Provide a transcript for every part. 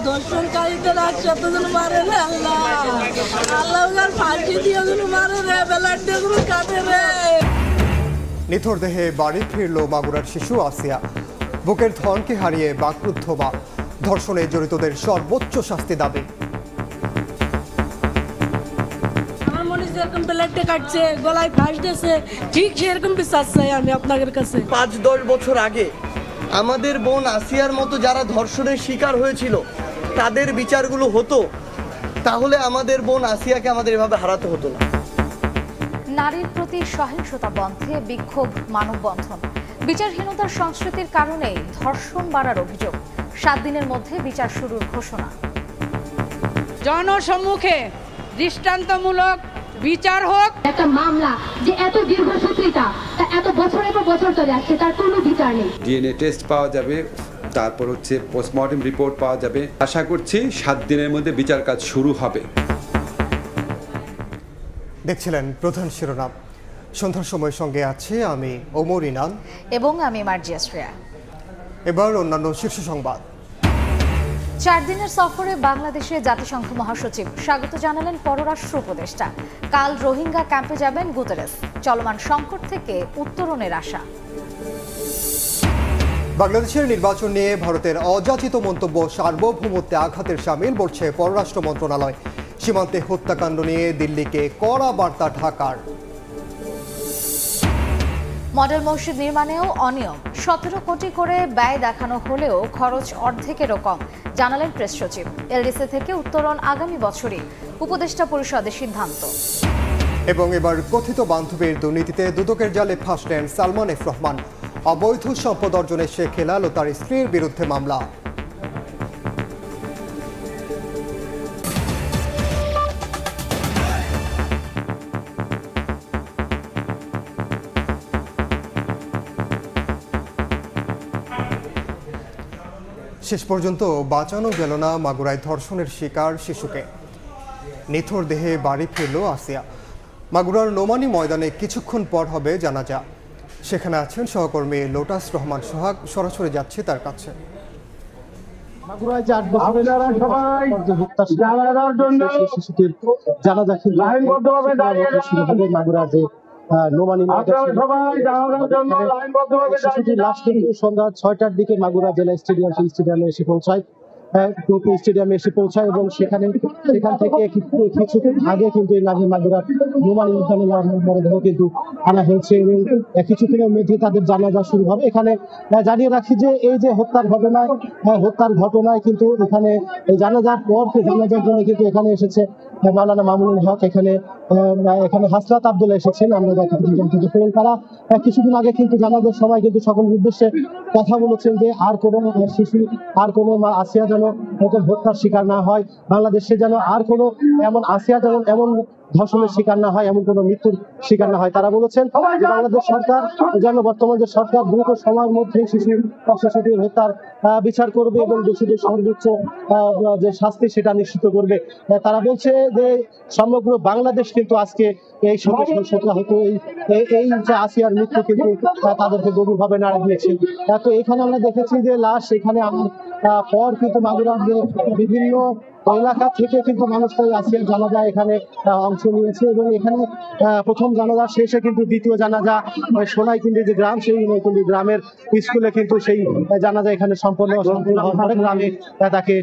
দর্শনকারীদের একসাথে যেন মারে রে আল্লাহ, আল্লাহ ফাঁসি দিয়ে যেন মারে রে, বেলার দিয়ে যেন কাটে রে। নিথর দেহে বাড়ি ফিরল মাগুরার শিশু আসিয়া। বুকের ধনকে হারিয়ে বাকরুদ্ধ মা। ধর্ষণে জড়িতদের সর্বোচ্চ শাস্তি দাবি। আমার মনে যেরকম বেলারটা কাটছে, গলায় ফাঁস দিয়েছে, ঠিক সেরকম বিচার চাই আমি আপনাদের কাছে। 5-10 বছর আগে আমাদের বোন আসিয়ার মতো যারা ধর্ষণের শিকার হয়েছিল তাদের বিচারগুলো হতো, তাহলে আমাদের বোন আসিয়াকে আমাদের এভাবে হারাতে হতো না। নারীর প্রতি সহিংসতা বন্ধে বিক্ষোভ, মানববন্ধন। বিচারহীনতার সংস্কৃতির কারণেই ধর্ষণ বাড়ার অভিযোগ। 7 দিনের মধ্যে বিচার শুরুর ঘোষণা। জনসম্মুখে দৃষ্টান্তমূলক বিচার হোক। একটা মামলা যে এত দীর্ঘসূত্রিতা, এত বছরের পর বছর চলে আসছে, তার কোনো বিচার নেই। ডিএনএ টেস্ট পাওয়া যাবে, তারপর হচ্ছে পোস্টমর্টেম রিপোর্ট পাওয়া যাবে। আশা করছি 7 দিনের মধ্যে বিচার কাজ শুরু হবে। দেখছিলেন প্রধান শিরোনাম। সন্ধ্যার সময় সঙ্গে আছে আমি ওমর ইনান এবং আমি মার্জিয়া শ্রেয়া। এবার অন্যান্য শীর্ষ সংবাদ। 4 দিনের সফরে বাংলাদেশে জাতিসংঘ মহাসচিব স্বাগত জানালেন পররাষ্ট্র উপদেষ্টা। কাল রোহিঙ্গা ক্যাম্পে যাবেন গুতেরেস। চলমান সংকট থেকে উত্তরণের আশা। বাংলাদেশের নির্বাচন নিয়ে ভারতের অযাচিত মন্তব্য সার্বভৌমত্বে আঘাতের শামিল বলছে পররাষ্ট্র মন্ত্রণালয়। সীমান্তে হত্যাকাণ্ড নিয়ে দিল্লিকে কড়া বার্তা ঢাকার। মডেল মসজিদ নির্মাণেও অনিয়ম। 17 কোটি করে ব্যয় দেখানো হলেও খরচ অর্ধেকেরও কম, জানালেন প্রেস সচিব। এলডিসি থেকে উত্তরণ আগামী বছরই, উপদেষ্টা পরিষদের সিদ্ধান্ত। এবং এবার কথিত বান্ধবীর দুর্নীতিতে দুদকের জালে ফাঁসলেন সালমান এফ রহমান। অবৈধ সম্পদ অর্জনে শেখ হেলাল ও তার স্ত্রীর বিরুদ্ধে মামলা। শেষ পর্যন্ত বাঁচানো গেল না মাগুরায় ধর্ষণের শিকার শিশুকে। নিথর দেহে বাড়ি ফিরল আসিয়া। মাগুরার নোমানী ময়দানে কিছুক্ষণ পর হবে জানাজা। সেখানে আছেন সহকর্মী লোটাস রহমান সোহাগ। সরাসরি যাচ্ছে তার কাছে। মাগুরায় 8 বছরের শিশুটির জানাজা মাগুরা যে নোমানী শিশুটির লাশ কিন্তু সন্ধ্যা 6টার দিকে মাগুরা জেলা স্টেডিয়ামে এসে পৌঁছায়। এবং সেখান থেকে কিছুক্ষণ আগে কিন্তু এই মাগুরার নোমানী মরদেহ কিন্তু আনা হয়েছে এবং কিছুক্ষণের মধ্যে তাদের জানাজা শুরু হবে। এখানে জানিয়ে রাখি যে এই যে হত্যার ঘটনায় কিন্তু এখানে এই জানাজার পর জানাজার জন্য কিন্তু এখানে এসেছে মাওলানা মামুনুল হক, এখানে হাসরাত আব্দুল্লাহ এসেছেন। আমরা তারা কিছুদিন আগে কিন্তু জানাজার সময় কিন্তু সকলের উদ্দেশ্যে কথা বলেছেন যে আর কোনো শিশু, আর কোনো আসিয়া যেন হত্যার শিকার না হয়, বাংলাদেশে যেন আর কোনো এমন আসিয়া যেমন এমন ধর্ষণের শিকার না হয়, এমন কোনো মৃত্যুর শিকার না হয়। তারা বলেছেন যে বাংলাদেশ সরকার যেন বর্তমান যে সরকার দ্রুত সময়ের মধ্যে শিশুটির হত্যার বিচার করবে এবং দোষীদের সর্বোচ্চ যে শাস্তি সেটা নিশ্চিত করবে। তারা বলছে যে সমগ্র বাংলাদেশ কিন্তু আজকে এই সত্যতা হতো এই যে আসিয়ার মৃত্যু কিন্তু তাদেরকে গভীরভাবে নাড়া দিয়েছে। তো এখানে আমরা দেখেছি যে লাশ এখানে আমার পর কিন্তু মাগুরার যে বিভিন্ন এলাকা থেকে কিন্তু মানুষ আসিয়ার জানাজা এখানে অংশ নিয়েছে এবং এখানে প্রথম জানাজা শেষে কিন্তু দ্বিতীয় জানাজা সোনাই কিন্তু যে গ্রাম, সেই নৈকুন্দি গ্রামের স্কুলে কিন্তু সেই জানাজা এখানে সম্পূর্ণ হওয়ার গ্রামে তাকে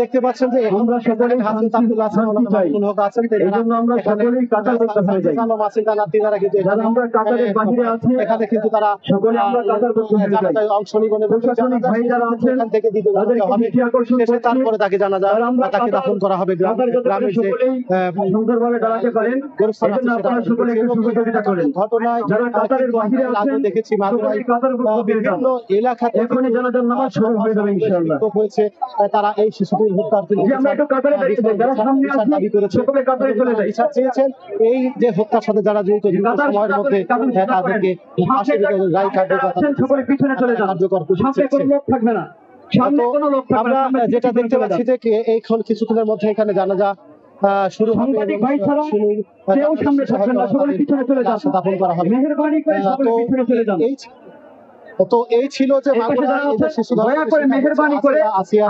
দেখতে পাচ্ছেন যে এখানে কিন্তু তারা অংশ নিবেন এবং থেকে তারপরে তাকে জানাজা তাকে দাফন করা হবে ঘটনায় দেখেছি বিভিন্ন এলাকা হয়েছে, তারা এই শিশুটির হত্যার দাবি করেছে, বিচার চেয়েছেন। এই যে হত্যার সাথে যারা জড়িত সময়ের মধ্যে তাদেরকে রায় কার্যকর থাকবে না। আমরা যেটা দেখতে পাচ্ছি যে এইখন কিছুক্ষণের মধ্যে এখানে জানাজা শুরু হবে, দাফন করা হবে। তো এই ছিল যে মাগুরায় এই যে শিশু আসিয়া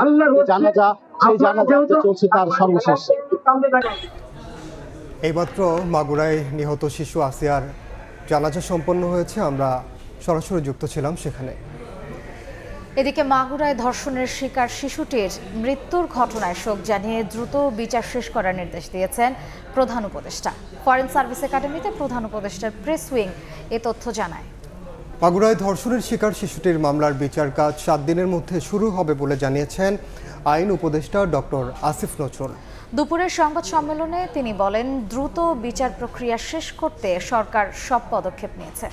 জানাজা, সেই জানাজা চলছে তার সর্বশেষ। এইমাত্র মাগুরায় নিহত শিশু আসিয়ার জানাজা সম্পন্ন হয়েছে, আমরা সরাসরি যুক্ত ছিলাম সেখানে। এদিকে মাগুরায় ধর্ষণের শিকার শিশুটির মৃত্যুর ঘটনায় শোক জানিয়ে দ্রুত বিচার শেষ করার নির্দেশ দিয়েছেন প্রধান উপদেষ্টা। ফরেন সার্ভিস একাডেমিতে প্রধান উপদেষ্টার প্রেস উইং এ তথ্য জানায়। মাগুরায় ধর্ষণের শিকার শিশুটির মামলার বিচার কাজ 7 দিনের মধ্যে শুরু হবে বলে জানিয়েছেন আইন উপদেষ্টা ডক্টর আসিফ নজরুল। দুপুরের সংবাদ সম্মেলনে তিনি বলেন, দ্রুত বিচার প্রক্রিয়া শেষ করতে সরকার সব পদক্ষেপ নিয়েছে।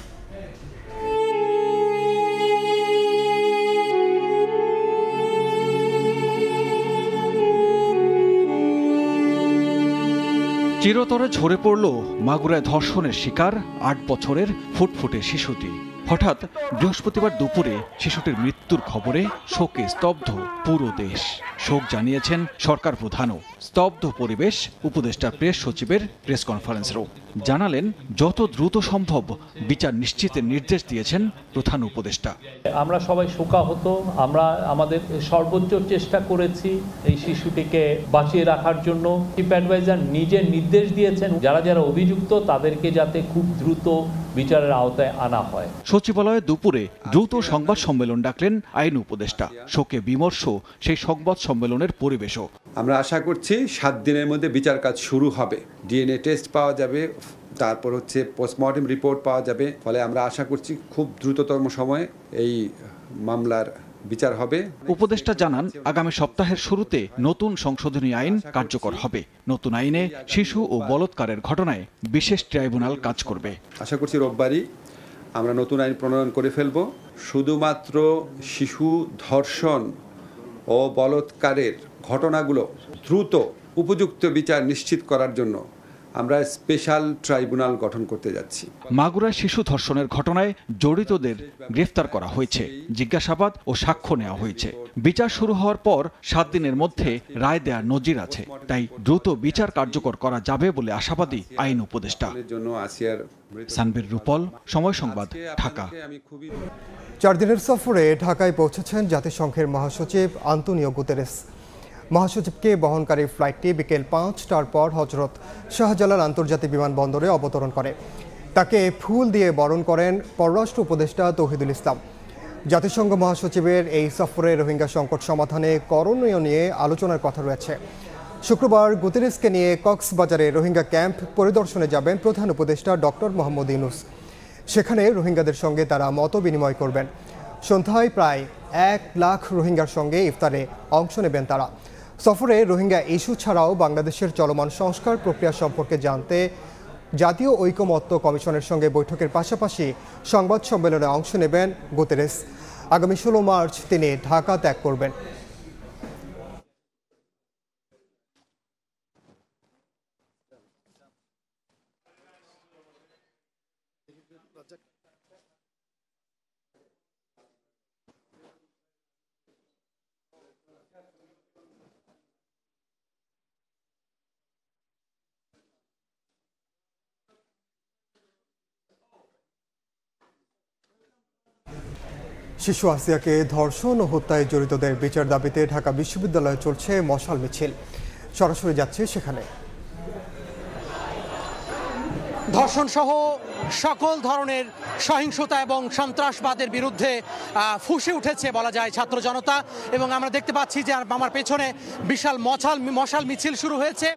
চিরতরে ঝরে পড়ল মাগুরায় ধর্ষণের শিকার 8 বছরের ফুটফুটে শিশুটি। হঠাৎ বৃহস্পতিবার দুপুরে শিশুটির মৃত্যুর খবরে শোকে স্তব্ধ পুরো দেশ। শোক জানিয়েছেন সরকার প্রধানও। স্তব্ধ পরিবেশ উপদেষ্টার প্রেস সচিবের প্রেস কনফারেন্সেও। জানালেন, যত দ্রুত সম্ভব বিচার নিশ্চিতের নির্দেশ দিয়েছেন প্রধান উপদেষ্টা। আমরা সবাই শোকাহত, আমরা আমাদের সর্বোচ্চ চেষ্টা করেছি এই শিশুটিকে বাঁচিয়ে রাখার জন্য। চিফ অ্যাডভাইজার নিজে নির্দেশ দিয়েছেন যারা যারা অভিযুক্ত তাদেরকে যাতে খুব দ্রুত বিচারের আওতায় আনা হয়। সচিবালয়ে দুপুরে দ্রুত সংবাদ সম্মেলন ডাকলেন আইন উপদেষ্টা। শোকে বিমর্ষ সেই সংবাদ সম্মেলনের পরিবেশও। আমরা আশা করছি 7 দিনের মধ্যে বিচার কাজ শুরু হবে। ডিএনএ টেস্ট পাওয়া যাবে, তারপর হচ্ছে পোস্টমর্টেম রিপোর্ট পাওয়া যাবে। ফলে আমরা আশা করছি খুব দ্রুততম সময়ে এই মামলার বিচার হবে। উপদেষ্টা জানান, আগামী সপ্তাহের শুরুতে নতুন সংশোধনী আইন কার্যকর হবে। নতুন আইনে শিশু ও বলাৎকারের ঘটনায় বিশেষ ট্রাইব্যুনাল কাজ করবে। আশা করছি রোববারই আমরা নতুন আইন প্রণয়ন করে ফেলব। শুধুমাত্র শিশু ধর্ষণ ও বলাৎকারের ঘটনাগুলো দ্রুত উপযুক্ত বিচার নিশ্চিত করার জন্য আমরা স্পেশাল ট্রাইব্যুনাল গঠন করতে যাচ্ছি। মাগুরায় শিশু ধর্ষণের ঘটনায় জড়িতদের গ্রেফতার করা হয়েছে, জিজ্ঞাসাবাদ ও সাক্ষ্য নেওয়া হয়েছে। বিচার শুরু হওয়ার পর 7 দিনের মধ্যে রায় দেওয়ার নজির আছে, তাই দ্রুত বিচার কার্যকর করা যাবে বলে আশাবাদী আইন উপদেষ্টা। সানবীর রূপল, সময় সংবাদ, ঢাকা। 4 দিনের সফরে ঢাকায় পৌঁছেছেন জাতিসংঘের মহাসচিব আন্তোনিও গুতেরেস। মহাসচিবকে বহনকারী ফ্লাইটটি বিকেল 5টার পর হজরত শাহজালাল আন্তর্জাতিক বিমানবন্দরে অবতরণ করে। তাকে ফুল দিয়ে বরণ করেন পররাষ্ট্র উপদেষ্টা তৌহিদুল ইসলাম। জাতিসংঘ মহাসচিবের এই সফরে রোহিঙ্গা সংকট সমাধানে করণীয় নিয়ে আলোচনার কথা রয়েছে। শুক্রবার গুতেরেসকে নিয়ে কক্সবাজারে রোহিঙ্গা ক্যাম্প পরিদর্শনে যাবেন প্রধান উপদেষ্টা ডক্টর মোহাম্মদ ইউনূস। সেখানে রোহিঙ্গাদের সঙ্গে তারা মত বিনিময় করবেন। সন্ধ্যায় প্রায় 1 লাখ রোহিঙ্গার সঙ্গে ইফতারে অংশ নেবেন তারা। সফরে রোহিঙ্গা ইস্যু ছাড়াও বাংলাদেশের চলমান সংস্কার প্রক্রিয়া সম্পর্কে জানতে জাতীয় ঐকমত্য কমিশনের সঙ্গে বৈঠকের পাশাপাশি সংবাদ সম্মেলনে অংশ নেবেন গুতেরেস। আগামী 16 মার্চ তিনি ঢাকা ত্যাগ করবেন। শিশু আসিয়াকে ধর্ষণ ও হত্যায় জড়িতদের বিচার দাবিতে ঢাকা বিশ্ববিদ্যালয়ে চলছে মশাল মিছিল। সরাসরি যাচ্ছে সেখানে। ধর্ষণ সহ সকল ধরনের সহিংসতা এবং সন্ত্রাসবাদের বিরুদ্ধে ফুঁসে উঠেছে বলা যায় ছাত্র জনতা, এবং আমরা দেখতে পাচ্ছি যে আমার পেছনে বিশাল মশাল মিছিল শুরু হয়েছে।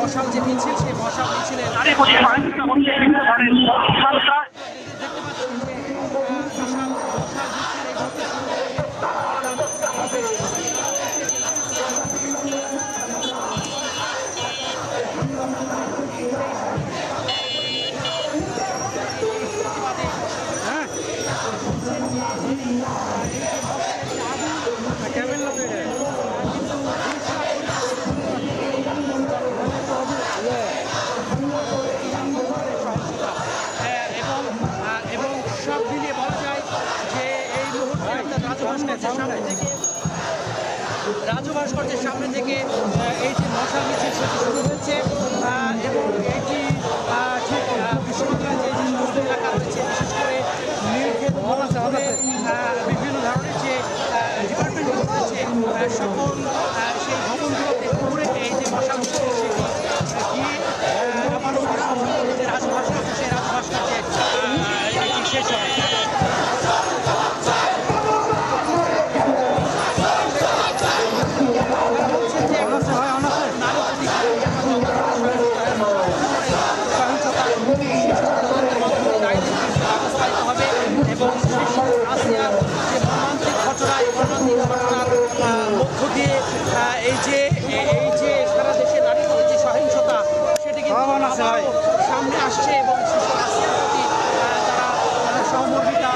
মশাল যে মিছিল, সেই মশাল মিছিলে এবং ভাস্কর্যের সামনে থেকে এই যে মশাল মিছিল সেটি শুরু হয়েছে এবং এটি ঠিক বিশ্ববিদ্যালয়ের যে সমস্ত এলাকা রয়েছে বিশেষ করে নীলক্ষেত বিভিন্ন ধরনের যে ডিপার্টমেন্টগুলো রয়েছে সকল সেই ভবনগুলোতে ঘুরে এই যে মশাল মিছিল সেটি গিয়ে আবার যে রাজভাস্কর্য সেই রাজভাস্কর্যে এটি শেষ হয়। মধ্য দিয়ে এই যে সারা দেশে নারীর যে সহিংসতা সেটি কিন্তু সামনে আসছে এবং তারা সহমর্মিতা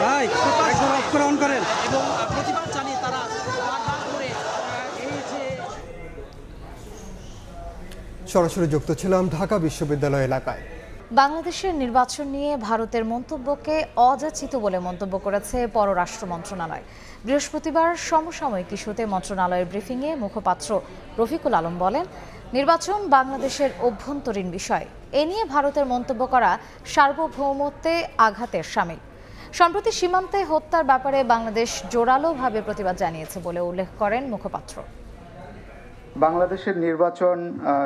গ্রহণ করেন এবং প্রতিবাদ জানিয়ে তারা করে এই যে সরাসরি যুক্ত ছিলাম ঢাকা বিশ্ববিদ্যালয় এলাকায়। বাংলাদেশের নির্বাচন নিয়ে ভারতের মন্তব্যকে অযাচিত বলে মন্তব্য করেছে পররাষ্ট্র মন্ত্রণালয়। বৃহস্পতিবার সমসাময়িক ইস্যুতে মন্ত্রণালয়ের ব্রিফিংয়ে মুখপাত্র রফিকুল আলম বলেন, নির্বাচন বাংলাদেশের অভ্যন্তরীণ বিষয়। এ নিয়ে ভারতের মন্তব্য করা সার্বভৌমত্বে আঘাতের শামিল। সম্প্রতি সীমান্তে হত্যার ব্যাপারে বাংলাদেশ জোরালোভাবে প্রতিবাদ জানিয়েছে বলে উল্লেখ করেন মুখপাত্র। বাংলাদেশের নির্বাচন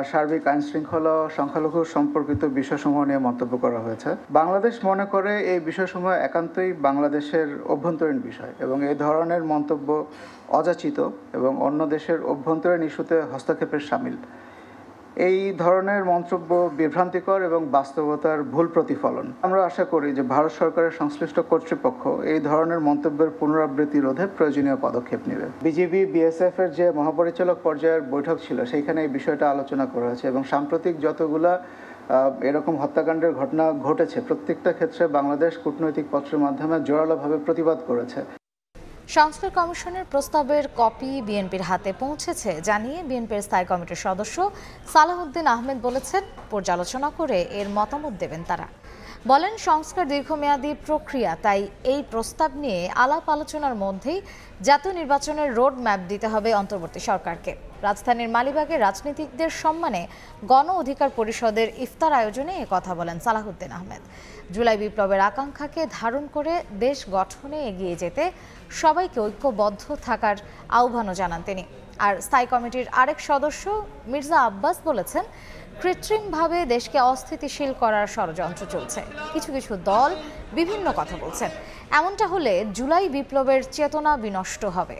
সার্বিক আইন শৃঙ্খলা সংখ্যালঘু সম্পর্কিত বিষয়সমূহ নিয়ে মন্তব্য করা হয়েছে। বাংলাদেশ মনে করে এই বিষয়সমূহ একান্তই বাংলাদেশের অভ্যন্তরীণ বিষয় এবং এই ধরনের মন্তব্য অযাচিত এবং অন্য দেশের অভ্যন্তরীণ ইস্যুতে হস্তক্ষেপের শামিল। এই ধরনের মন্তব্য বিভ্রান্তিকর এবং বাস্তবতার ভুল প্রতিফলন। আমরা আশা করি যে ভারত সরকারের সংশ্লিষ্ট কর্তৃপক্ষ এই ধরনের মন্তব্যের পুনরাবৃত্তি রোধে প্রয়োজনীয় পদক্ষেপ নেবে। বিজিবি বিএসএফ এর যে মহাপরিচালক পর্যায়ের বৈঠক ছিল সেইখানে এই বিষয়টা আলোচনা করা হয়েছে এবং সাম্প্রতিক যতগুলা এরকম হত্যাকাণ্ডের ঘটনা ঘটেছে প্রত্যেকটা ক্ষেত্রে বাংলাদেশ কূটনৈতিক পত্রের মাধ্যমে জোরালোভাবে প্রতিবাদ করেছে। সংস্কার কমিশনের প্রস্তাবের কপি বিএনপির হাতে পৌঁছেছে জানিয়ে বিএনপির স্থায়ী কমিটির সদস্য সালাহউদ্দিন আহমেদ বলেছেন, পর্যালোচনা করে এর মতামত দেবেন তারা। বলেন, সংস্কার দীর্ঘমেয়াদী প্রক্রিয়া, তাই এই প্রস্তাব নিয়ে আলাপ আলোচনার মধ্যেই জাতীয় নির্বাচনের রোড ম্যাপ দিতে হবে অন্তর্বর্তী সরকারকে। রাজধানীর মালিবাগে রাজনীতিকদের সম্মানে গণ অধিকার পরিষদের ইফতার আয়োজনে কথা বলেন সালাহউদ্দিন আহমেদ। জুলাই বিপ্লবের আকাঙ্ক্ষাকে ধারণ করে দেশ গঠনে এগিয়ে যেতে সবাইকে ঐক্যবদ্ধ থাকার আহ্বানও জানান তিনি। আর স্থায়ী কমিটির আরেক সদস্য মির্জা আব্বাস বলেছেন, কৃত্রিমভাবে দেশকে অস্থিতিশীল করার ষড়যন্ত্র চলছে। কিছু কিছু দল বিভিন্ন কথা বলছেন। এমনটা হলে জুলাই বিপ্লবের চেতনা বিনষ্ট হবে।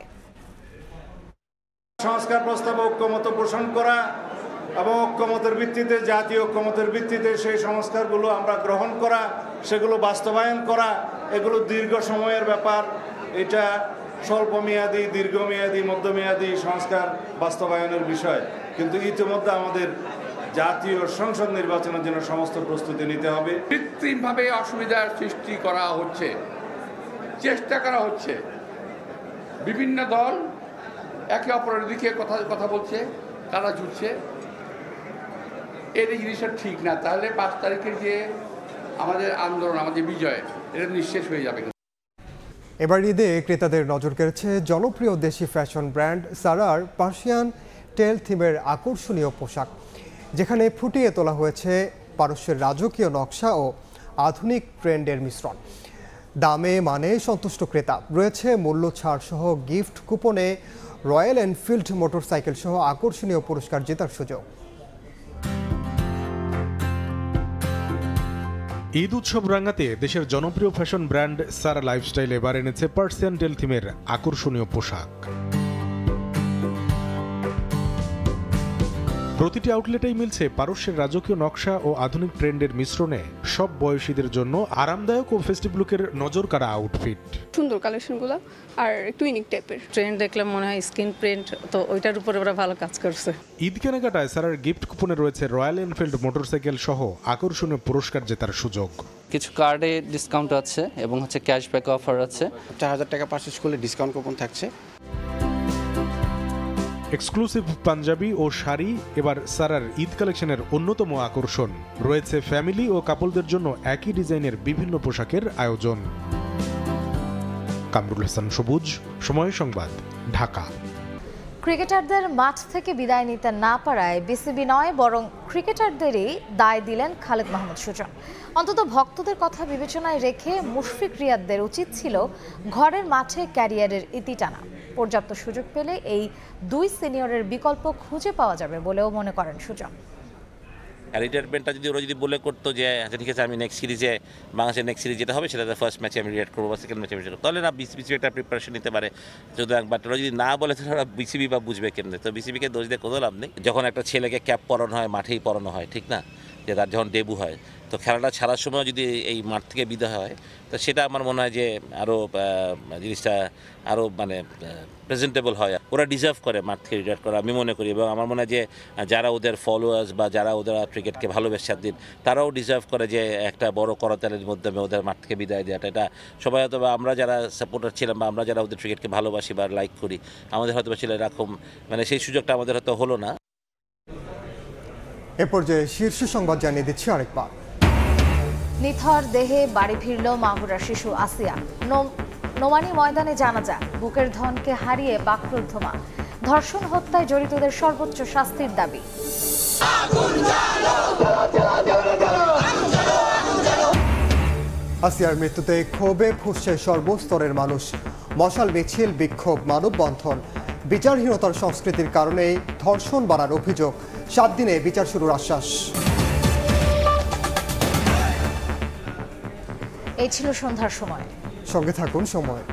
সংস্কার প্রস্তাবে ঐক্যমত পোষণ করা এবং ঐক্যমতের ভিত্তিতে, জাতীয় ঐক্যমতের ভিত্তিতে সেই সংস্কারগুলো আমরা গ্রহণ করা, সেগুলো বাস্তবায়ন করা, এগুলো দীর্ঘ সময়ের ব্যাপার। এটা স্বল্পমেয়াদী, দীর্ঘমেয়াদী, মধ্যমেয়াদী সংস্কার বাস্তবায়নের বিষয়। কিন্তু ইতিমধ্যে আমাদের জাতীয় সংসদ নির্বাচনের জন্য সমস্ত প্রস্তুতি নিতে হবে। কৃত্রিমভাবে অসুবিধার সৃষ্টি করা হচ্ছে, চেষ্টা করা হচ্ছে। বিভিন্ন দল একে অপরের দিকে কথা বলছে, কারা ছুটছে। এই জিনিসটা ঠিক না। তাহলে 5 তারিখের যে আমাদের আন্দোলন, আমাদের বিজয়, এটা নিঃশেষ হয়ে যাবে। এবার ঈদে ক্রেতাদের নজর কেড়েছে জনপ্রিয় দেশি ফ্যাশন ব্র্যান্ড সারার পার্সিয়ান টেল থিমের আকর্ষণীয় পোশাক, যেখানে ফুটিয়ে তোলা হয়েছে পারস্যের রাজকীয় নকশা ও আধুনিক ট্রেন্ডের মিশ্রণ। দামে মানে সন্তুষ্ট ক্রেতা, রয়েছে মূল্য ছাড় সহ গিফট কুপনে রয়্যাল এনফিল্ড মোটরসাইকেল সহ আকর্ষণীয় পুরস্কার জেতার সুযোগ। ঈদ উৎসব রাঙাতে দেশের জনপ্রিয় ফ্যাশন ব্র্যান্ড সারা লাইফস্টাইল এবার এনেছে পার্সিয়ান টেল থিমের আকর্ষণীয় পোশাক। প্রতিটি আউটলেটেই মিলছে পারস্যের রাজকীয় নকশা ও আধুনিক ট্রেন্ডের মিশ্রণে সব বয়সীদের জন্য আরামদায়ক ও ফেস্টিভ লুকের নজর কাড়া আউটফিট। সুন্দর কালেকশনগুলো আর একটু ইউনিক টাইপের। ট্রেন্ড দেখলে মনে হয় স্ক্রিন প্রিন্ট, তো ওইটার উপরে ওরা ভালো কাজ করছে। ঈদ কেনাকাটায় সারার গিফট কুপনে রয়েছে রয়্যাল এনফিল্ড মোটরসাইকেল সহ আকর্ষণীয় পুরস্কার জেতার সুযোগ। কিছু কার্ডে ডিসকাউন্ট আছে এবং ক্যাশব্যাক অফার আছে। 4000 টাকা পারচেজ করলে ডিসকাউন্ট কুপন থাকছে। এক্সক্লুসিভ পাঞ্জাবি ও শাড়ি এবার সারার ঈদ কালেকশনের অন্যতম আকর্ষণ। রয়েছে ফ্যামিলি ও কাপলদের জন্য একই ডিজাইনের বিভিন্ন পোশাকের আয়োজন। কামরুল হাসান সবুজ, সময় সংবাদ, ঢাকা। ক্রিকেটারদের মাঠ থেকে বিদায় নিতে না পারায় বিসিবি নয় বরং ক্রিকেটারদেরই দায় দিলেন খালেদ মাহমুদ সুজন। অন্তত ভক্তদের কথা বিবেচনায় রেখে মুশফিক রিয়াদদের উচিত ছিল ঘরের মাঠে ক্যারিয়ারের ইতি টানা। পর্যাপ্ত সুযোগ পেলে এই দুই সিনিয়রের বিকল্প খুঁজে পাওয়া যাবে বলেও মনে করেন সুজন। রিটায়ারমেন্টটা যদি ওরা যদি বলে করতো যে আচ্ছা ঠিক আছে আমি নেক্সট সিরিজে বাংলাদেশের নেক্সট সিরিজ যেটা হবে সেটাতে ফার্স্ট ম্যাচে আমি রিটায়ার করবো বা সেকেন্ড ম্যাচে আমি রিটায়ার করবো, তাহলে না বিসিবি একটা প্রিপারেশন নিতে পারে। সুতরাং বাট ওরা যদি না বলে তাহলে ওরা বিসিবি বা বুঝবে কেমনে? তো বিসিবিকে দোষ দিয়ে কোনো লাভ নেই। যখন একটা ছেলেকে ক্যাপ পরানো হয় মাঠেই পরানো হয়, ঠিক না? যে তার যখন ডেবু হয়, তো খেলাটা ছাড়ার সময় যদি এই মাঠ থেকে বিদায় হয় তো সেটা আমার মনে হয় যে আরও জিনিসটা আরও মানে প্রেজেন্টেবল হয়। ওরা ডিজার্ভ করে মাঠ থেকে রিটায়ার করা আমি মনে করি, এবং আমার মনে হয় যে যারা ওদের ফলোয়ার্স বা যারা ওদের ক্রিকেটকে ভালোবেসে দিন তারাও ডিজার্ভ করে যে একটা বড় করতালের মাধ্যমে ওদের মাঠ থেকে বিদায় দেওয়াটা। এটা সবাই হয়তো বা আমরা যারা সাপোর্টার ছিলাম বা আমরা যারা ওদের ক্রিকেটকে ভালোবাসি বা লাইক করি আমাদের হয়তো বা ছিল এরকম মানে সেই সুযোগটা আমাদের হয়তো হলো না। এ পর্যায়ে শীর্ষ সংবাদ জানিয়ে দিচ্ছি আরেকবার। নিথর দেহে বাড়ি ফিরল মাগুরার শিশু আসিয়া। নোমানী ময়দানে জানাজা, বুকের ধনকে হারিয়ে বাকরুদ্ধ মা। ধর্ষণ হত্যায় জড়িতদের সর্বোচ্চ শাস্তির দাবি। আসিয়ার মৃত্যুতে ক্ষোভে ফুঁসছে সর্বস্তরের মানুষ। মশাল মিছিল, বিক্ষোভ, মানববন্ধন। বিচারহীনতার সংস্কৃতির কারণে ধর্ষণ বাড়ার অভিযোগ। 7 দিনে বিচার শুরুর আশ্বাস। এই ছিল সন্ধ্যার সময়। সঙ্গে থাকুন সময়।